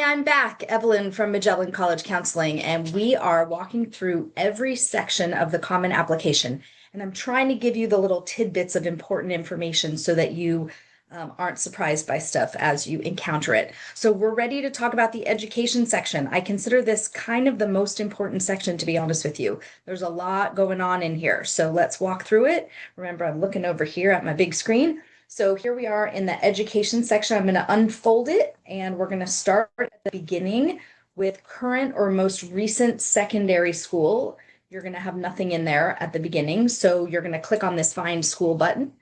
I'm back, Evelyn from Magellan College Counseling, and we are walking through every section of the Common Application. And I'm trying to give you the little tidbits of important information so that you aren't surprised by stuff as you encounter it. So we're ready to talk about the education section. I consider this kind of the most important section, to be honest with you. There's a lot going on in here. So let's walk through it. Remember, I'm looking over here at my big screen. So here we are in the education section. I'm going to unfold it and we're going to start at the beginning with current or most recent secondary school. You're going to have nothing in there at the beginning. So you're going to click on this Find School button.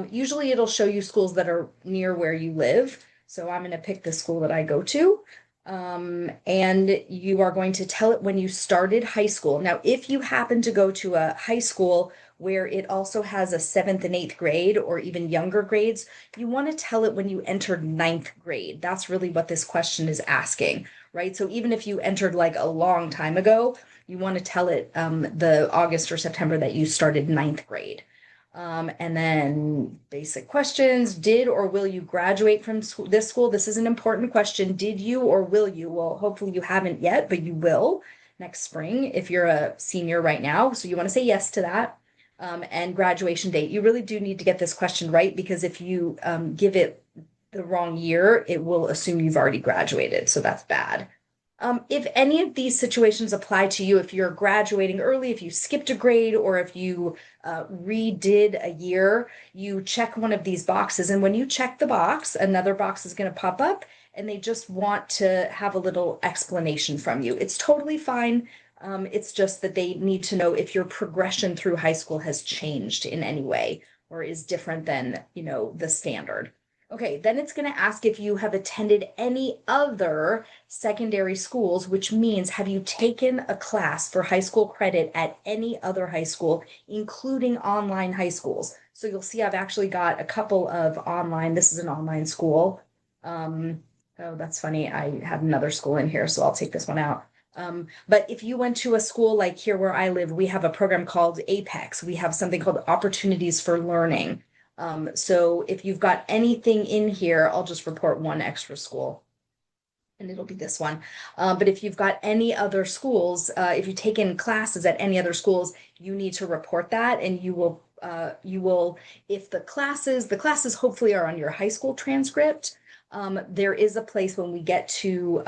Usually it'll show you schools that are near where you live. So I'm going to pick the school that I go to. And you are going to tell it when you started high school. Now, if you happen to go to a high school where it also has a 7th and 8th grade or even younger grades, you want to tell it when you entered 9th grade. That's really what this question is asking, right? So even if you entered like a long time ago, you want to tell it the August or September that you started 9th grade. And then basic questions. Did or will you graduate from this school? This is an important question. Did you or will you? Well, hopefully you haven't yet, but you will next spring if you're a senior right now. So you want to say yes to that. And graduation date. You really do need to get this question right because if you give it the wrong year, it will assume you've already graduated. So that's bad. If any of these situations apply to you, if you're graduating early, if you skipped a grade, or if you redid a year, you check one of these boxes. And when you check the box, another box is going to pop up and they just want to have a little explanation from you. It's totally fine. It's just that they need to know if your progression through high school has changed in any way or is different than, the standard. Okay, then it's going to ask if you have attended any other secondary schools, which means have you taken a class for high school credit at any other high school, including online high schools. So you'll see I've actually got a couple of online. This is an online school. Oh, that's funny. I have another school in here, so I'll take this one out. But if you went to a school like here where I live, we have a program called Apex. We have something called Opportunities for Learning. So if you've got anything in here, I'll just report one extra school and it'll be this one. But if you've got any other schools, if you've taken classes at any other schools, you need to report that and you will, if the classes hopefully are on your high school transcript. There is a place when we get to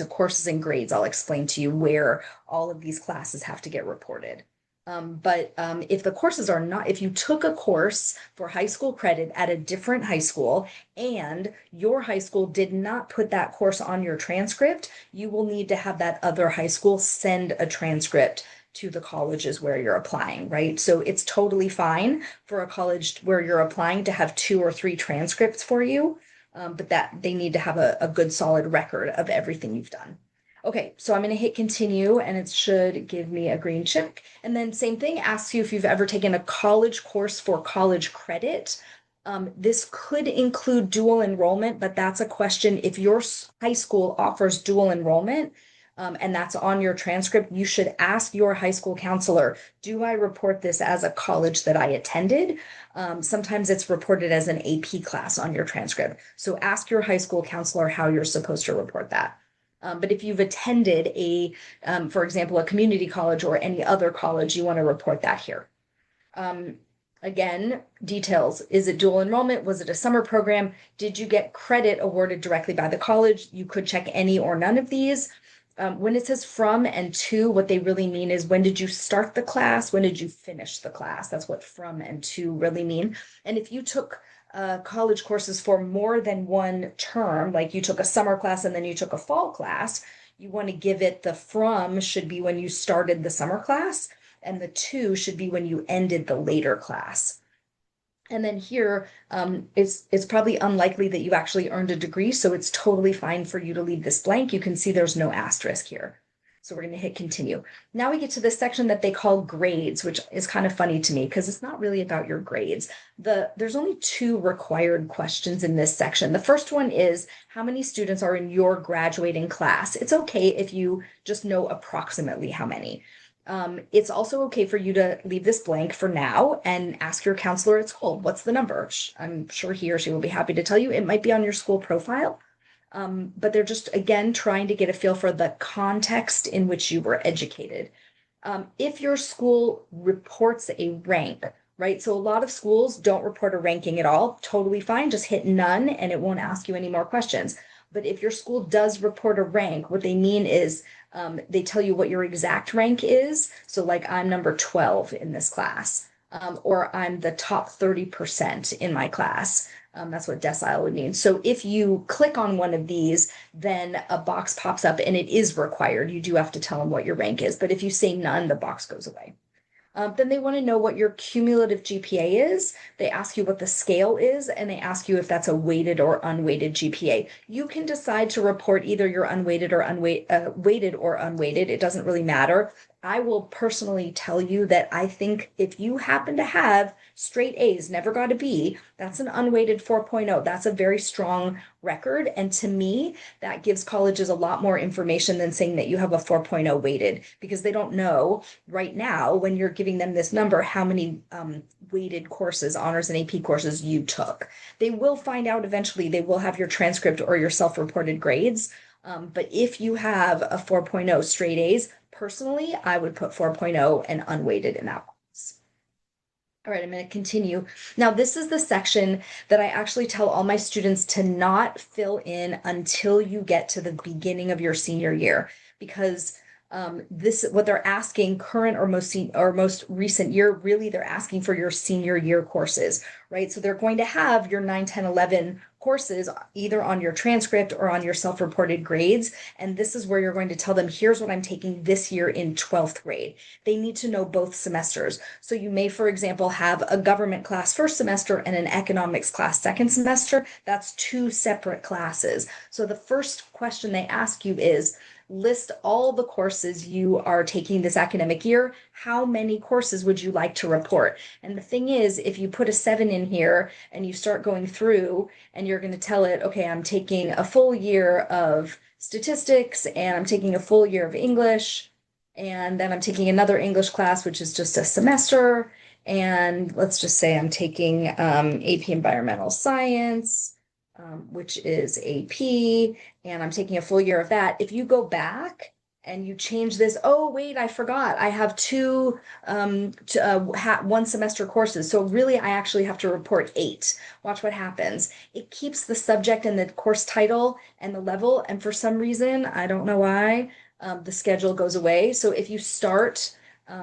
courses and grades, I'll explain to you where all of these classes have to get reported. But if the courses are not, if you took a course for high school credit at a different high school and your high school did not put that course on your transcript, you will need to have that other high school send a transcript to the colleges where you're applying, right? So it's totally fine for a college where you're applying to have 2 or 3 transcripts for you, but that they need to have a good solid record of everything you've done. Okay, so I'm going to hit continue and it should give me a green check. And then same thing, asks you if you've ever taken a college course for college credit. This could include dual enrollment, but that's a question. If your high school offers dual enrollment, and that's on your transcript, you should ask your high school counselor, do I report this as a college that I attended? Sometimes it's reported as an AP class on your transcript. So ask your high school counselor how you're supposed to report that. But if you've attended for example, a community college or any other college, you want to report that here. Again, details. Is it dual enrollment? Was it a summer program? Did you get credit awarded directly by the college? You could check any or none of these. When it says from and to, what they really mean is when did you start the class? When did you finish the class? That's what from and to really mean. And if you took college courses for more than one term, like you took a summer class and then you took a fall class, you want to give it the from should be when you started the summer class and the to should be when you ended the later class. And then here, it's probably unlikely that you've actually earned a degree, so it's totally fine for you to leave this blank. You can see there's no asterisk here. So we're going to hit continue. Now we get to this section that they call grades, which is kind of funny to me because it's not really about your grades. There's only 2 required questions in this section. The first one is how many students are in your graduating class? It's okay if you just know approximately how many. It's also okay for you to leave this blank for now and ask your counselor at school, what's the number? I'm sure he or she will be happy to tell you. It might be on your school profile. but they're just, again, trying to get a feel for the context in which you were educated. If your school reports a rank, right? So a lot of schools don't report a ranking at all. Totally fine. Just hit none and it won't ask you any more questions. But if your school does report a rank, what they mean is they tell you what your exact rank is. So, like, I'm number 12 in this class, or I'm the top 30% in my class. That's what decile would mean. So if you click on one of these, then a box pops up and it is required. You do have to tell them what your rank is. But if you say none, the box goes away. Then they want to know what your cumulative GPA is. They ask you what the scale is, and they ask you if that's a weighted or unweighted GPA. You can decide to report either your unweighted or weighted or unweighted. It doesn't really matter. I will personally tell you that I think if you happen to have straight A's, never got a B, that's an unweighted 4.0. That's a very strong record. And to me, that gives colleges a lot more information than saying that you have a 4.0 weighted, because they don't know right now when you're giving them this number how many weighted courses, honors and AP courses you took. They will find out eventually. They will have your transcript or your self-reported grades. But if you have a 4.0 straight A's, personally, I would put 4.0 and unweighted in that box. All right, I'm going to continue. Now, this is the section that I actually tell all my students to not fill in until you get to the beginning of your senior year, because this, what they're asking, current or most recent year, really they're asking for your senior year courses, right? So they're going to have your 9, 10, 11 courses either on your transcript or on your self-reported grades. And this is where you're going to tell them, here's what I'm taking this year in 12th grade. They need to know both semesters. So you may, for example, have a government class first semester and an economics class second semester. That's two separate classes. So the first question they ask you is, list all the courses you are taking this academic year. How many courses would you like to report? And the thing is, if you put a 7 in here and you start going through and you're going to tell it, okay, I'm taking a full year of statistics and I'm taking a full year of English, and then I'm taking another English class, which is just a semester. And let's just say I'm taking AP Environmental Science, which is AP, and I'm taking a full year of that. If you go back and you change this, oh, wait, I forgot. I have two one semester courses. So really, I actually have to report 8. Watch what happens. It keeps the subject and the course title and the level. And for some reason, I don't know why, the schedule goes away. So if you start,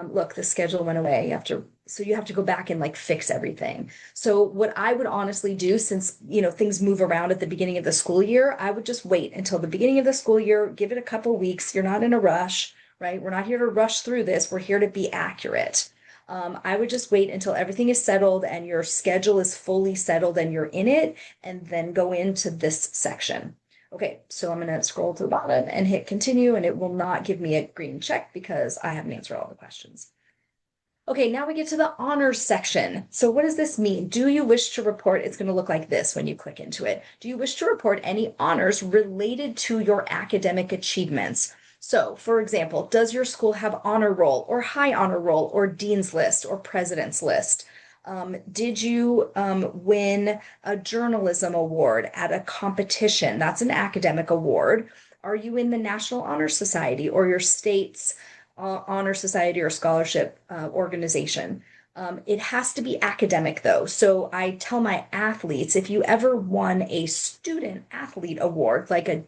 look, the schedule went away. You have to go back and like fix everything. So what I would honestly do, since things move around at the beginning of the school year, I would just wait until the beginning of the school year, give it a couple weeks. You're not in a rush, right? We're not here to rush through this. We're here to be accurate. I would just wait until everything is settled and your schedule is fully settled and you're in it, and then go into this section. Okay, so I'm going to scroll to the bottom and hit continue, and it will not give me a green check because I haven't answered all the questions. Okay, now we get to the honors section. So what does this mean? Do you wish to report? It's going to look like this when you click into it. Do you wish to report any honors related to your academic achievements? So, for example, does your school have honor roll or high honor roll or dean's list or president's list? Did you win a journalism award at a competition? That's an academic award. Are you in the National Honor Society or your state's honor society or scholarship organization? It has to be academic though. So I tell my athletes, if you ever won a student athlete award, like a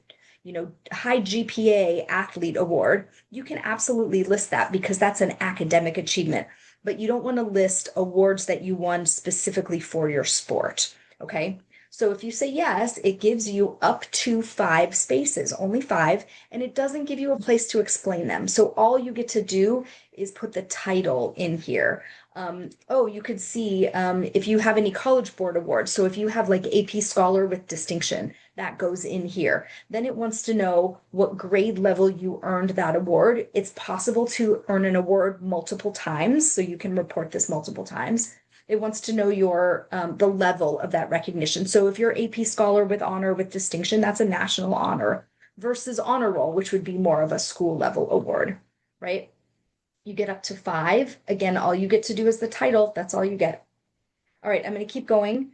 high GPA athlete award, you can absolutely list that because that's an academic achievement. But you don't want to list awards that you won specifically for your sport. Okay. So if you say yes, it gives you up to 5 spaces, only 5, and it doesn't give you a place to explain them. So all you get to do is put the title in here. You could see if you have any College Board awards. So if you have like AP Scholar with distinction, that goes in here. Then it wants to know what grade level you earned that award. It's possible to earn an award multiple times, so you can report this multiple times. It wants to know your the level of that recognition. So if you're AP Scholar with honor with distinction, that's a national honor versus honor roll, which would be more of a school level award, right? You get up to 5. Again, all you get to do is the title. That's all you get. All right, I'm going to keep going.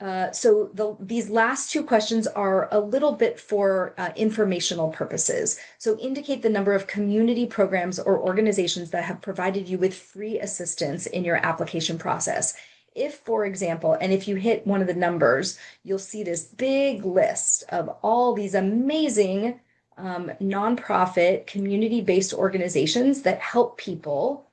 These last two questions are a little bit for informational purposes. So indicate the number of community programs or organizations that have provided you with free assistance in your application process. If, for example, and if you hit one of the numbers, you'll see this big list of all these amazing nonprofit community-based organizations that help people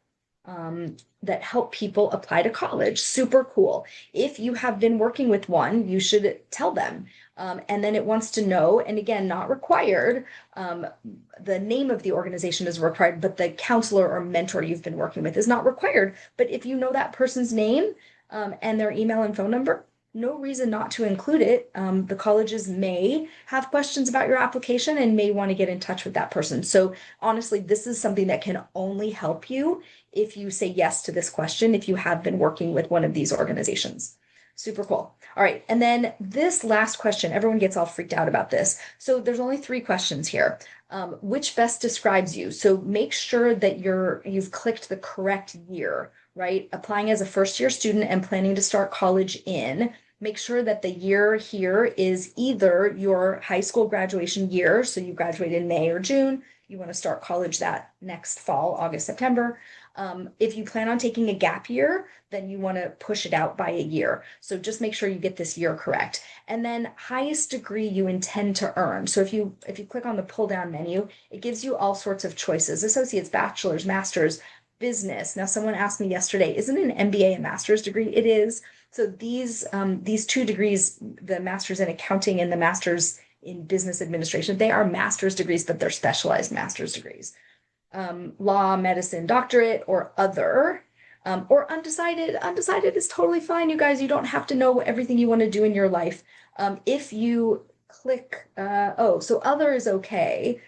apply to college. Super cool. If you have been working with one, you should tell them. And then it wants to know, and again, not required, the name of the organization is required, but the counselor or mentor you've been working with is not required. But if you know that person's name and their email and phone number, no reason not to include it. The colleges may have questions about your application and may want to get in touch with that person. So honestly, this is something that can only help you if you say yes to this question, if you have been working with one of these organizations. Super cool. All right. And then this last question, everyone gets all freaked out about this. So there's only 3 questions here. Which best describes you? So make sure that you've clicked the correct year, right? Applying as a first-year student and planning to start college in. Make sure that the year here is either your high school graduation year, so you graduate in May or June, you want to start college that next fall, August, September. If you plan on taking a gap year, then you want to push it out by a year. So just make sure you get this year correct. And then highest degree you intend to earn. So if you click on the pull down menu, it gives you all sorts of choices: associates, bachelor's, master's, business. Now, someone asked me yesterday, isn't an MBA a master's degree? It is. So these 2 degrees, the master's in accounting and the master's in business administration, they are master's degrees, but they're specialized master's degrees. Law, medicine, doctorate, or other, or undecided. Undecided is totally fine, you guys. You don't have to know everything you want to do in your life. If you click, so other is okay.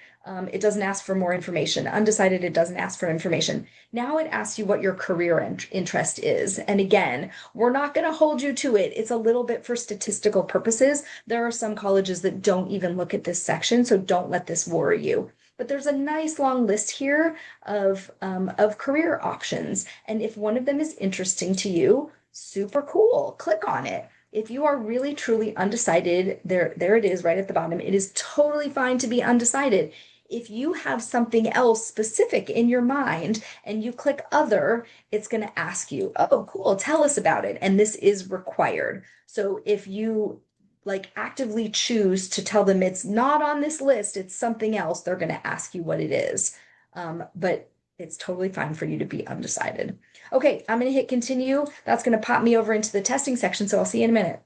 It doesn't ask for more information. Undecided, it doesn't ask for information. Now it asks you what your career interest is. And again, we're not going to hold you to it. It's a little bit for statistical purposes. There are some colleges that don't even look at this section, so don't let this worry you. But there's a nice long list here of career options. And if one of them is interesting to you, super cool, click on it. If you are really truly undecided, there it is right at the bottom. It is totally fine to be undecided. If you have something else specific in your mind and you click other, it's going to ask you, oh, cool, tell us about it. And this is required. So if you actively choose to tell them it's not on this list, it's something else, they're going to ask you what it is. But it's totally fine for you to be undecided. Okay, I'm going to hit continue. That's going to pop me over into the testing section, so I'll see you in a minute.